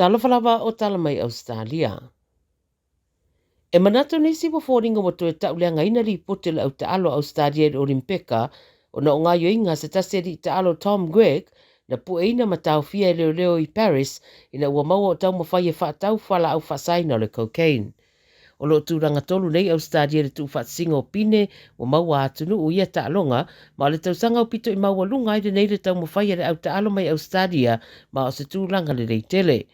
Talawhalawa o talamai Australia. E manatu nisi wa fōringa wa tue taulea ngaina li potela au taalo Australia e Olimpeka o na o ngā yoinga se taseri taalo Tom Gregg na pueina matau fia leo leo I Paris ina ua maua o tau mawhai e whaatau whala au whasaina le cocaine. O lo tūranga tolu nei Australia le tu whaatsinga o pine o maua atunu o ia taalonga ma le tausanga o pito I maua lunga I nei le tau mawhai e au taalo mai Australia ma o se tūranga le reitele.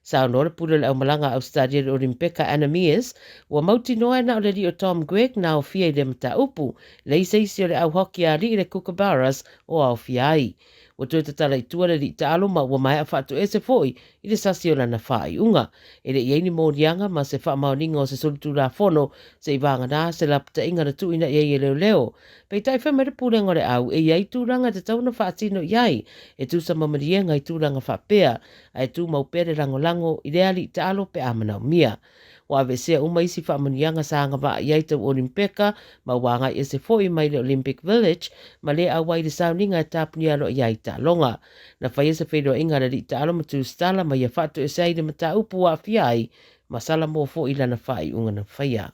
Sa nore pule le au malanga Australia le Olimpeka Anamias, wa mauti noa na o le o Tom Gregg na o fia I le mata upu, le isi o le au hoki a ri le kookaburras o au fia ai. Wa tue tatala I tua le li taalo ma wa mai a whaatu e se foi I le sasi o lana wha I unga. E le iei ni mōrianga ma se wha maoninga o se solitu la fono se I vanga na se lapta inga na tuina iei e leo leo. Pei tai wha mere pule ngore au e iei tūranga te tauna wha atino iai e tu sa mamarienga I tūranga wha pea a e tu maupere lango I rea li taalo pe amana o mia. Wa ave sea uma isi wha manianga sa anga wa iei tau Olimpeka ma wanga I se foi mai le Olympic Village ma le a wai le sauninga e tapuni alo iei talonga. Na whai esa whaidoa inga na li taalo ma tu stala ma ia whatu e seide ma ta upu wa fiai ma sala mo fo ila na whai unga na whaia.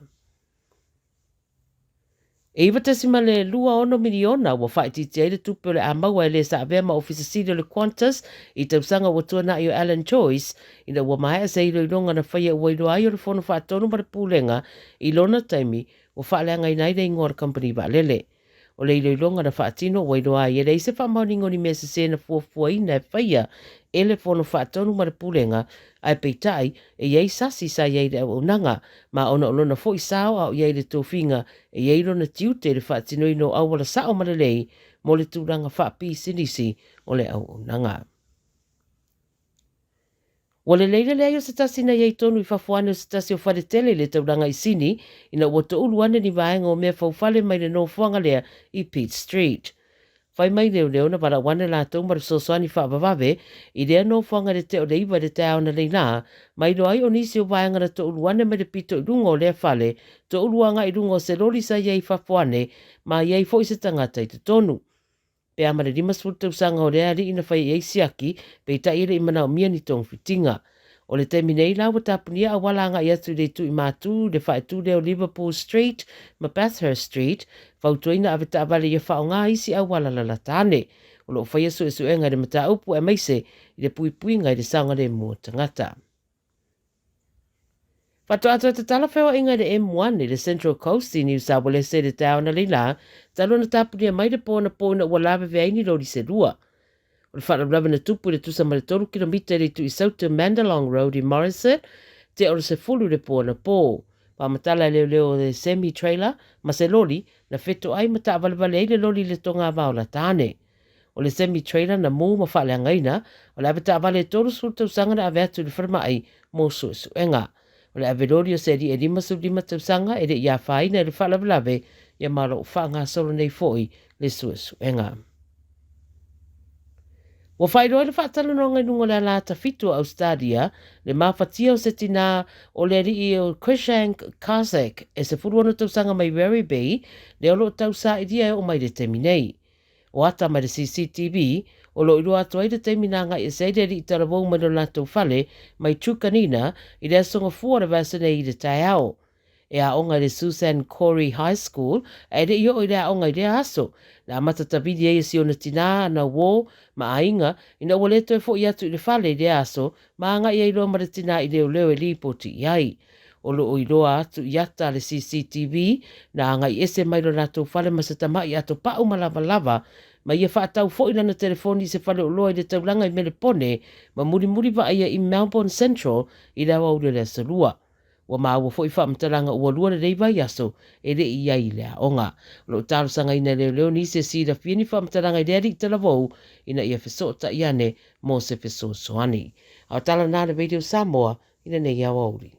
E iwa tasima le 2 miliona wa whai titi eile tupu le a maua e le sa avea ma ofisa sido le Qantas I tausanga wa tuana I o Alan Joyce ina wa maia se ilo ilonga na whaia ua ilo ai o le whono whaatonu ma le pūlenga I lona taimi wa whaaleanga I naire ingora company wa lele. O le ilo ilonga na whaatino wa ilo ai e le ise whaamauningo ni mesa se na fuafua ina e whaia e le whono whaatonu ma le pūlenga ai peitai e iei sasi sa iei le au nanga ma ona olona fo I sao au iei le tōwhinga e iei lona tiute le whaatino ino au wala sao marelei mo le tūranga whaapi sinisi o le au nanga. Wale leile leo se tasi na iei tonu I whafuane o se tasi o wharetele le tauranga I sini ina ua to uluane ni vaenga o mea whauwhale mai le no fuanga lea I Pitt Street. Whai mai leo leo na wala wane la tau mara sosoani whaavavave I rea no fuanga le te o le iwa le te au na leina mai lo ai o nisi o vaenga na to uluane mai le pito I rungo o lea whale to uluanga I rungo se lori sa iei whafuane ma iei fo I se tangata I te tonu. Pe amare rimas futa usanga o rea ri ina whai iei siaki pe ta ire imana o mia ni tong fitinga. O le temi nei lau tapunia a walanga I atu le tu I mātu le whae tu leo Liverpool Street ma Bathurst Street whautuina ave ta avale ia whao ngā isi au walalala tāne. O lo whaia su e su enga le mata upu e maise I le pui pui ngai le sanga le mua tangata. Whato atu te talawhewa inga le M1 I le Central Coast I New South Wales le tau na leila talona tapunia mai le pōna pōna ua lawe veaini lori se lua. O le whaarablawa na tupu le tusa ma le 3 kilomita le tu I Sauta Mandalong Road I Morrison, te ora se fulu le pō na pō. Pamatala leo leo le semi-trailer, ma se lori, na feto ai mata avalevale ai le lori le tonga vao la tāne. O le semi-trailer na mō ma whaale angaina, o le aveta avale toru sulta usanga na aveatu le wharma ai mō suenga. O le ave lori o se ri e lima su lima tausanga e le ia whaina e le whaalavelave, ia maro o whaanga solo nei foi le suenga. Wa whairoa le whaatala no ngai nunga le alata fitu o Australia, le mawhatia o se tina o le rii o Krishank Kazak e se furuana tausanga mai Werry Bay, le olo tausa I dia o mai le teminei. O ata mai le CCTV, o lo ilo atu ai le teminanga I se iri I taravou mai no lato whale, mai tukanina I le asonga fuara vasane I le tai ao. E a onga le Susan Corey High School, e re io I le a onga I le aso, na matatavidi e si ona tina na wo ma ainga, ina waleto e fo I atu I le whale I le aso, ma anga I ailo maratina I leo leo e lipoti I ai. O lo o iloa atu I ata le CCTV, na anga I ese mai lo lato whale masatama I ato pau malava lava, ma ia whaatau fo ina na telefoni se whale o loa I le taulanga I melepone, ma muri va ia I Melbourne Central I lawa ule le salua. Wa maua fo I whaamtaranga ua lua le reiva yaso e re I ai lea onga. Lo tarusanga ina leo ni se sira fieni whaamtaranga I rea talavou ina ia whesota iane mo se whesosoani. Au tala nā le Radio Samoa ina nei au auri.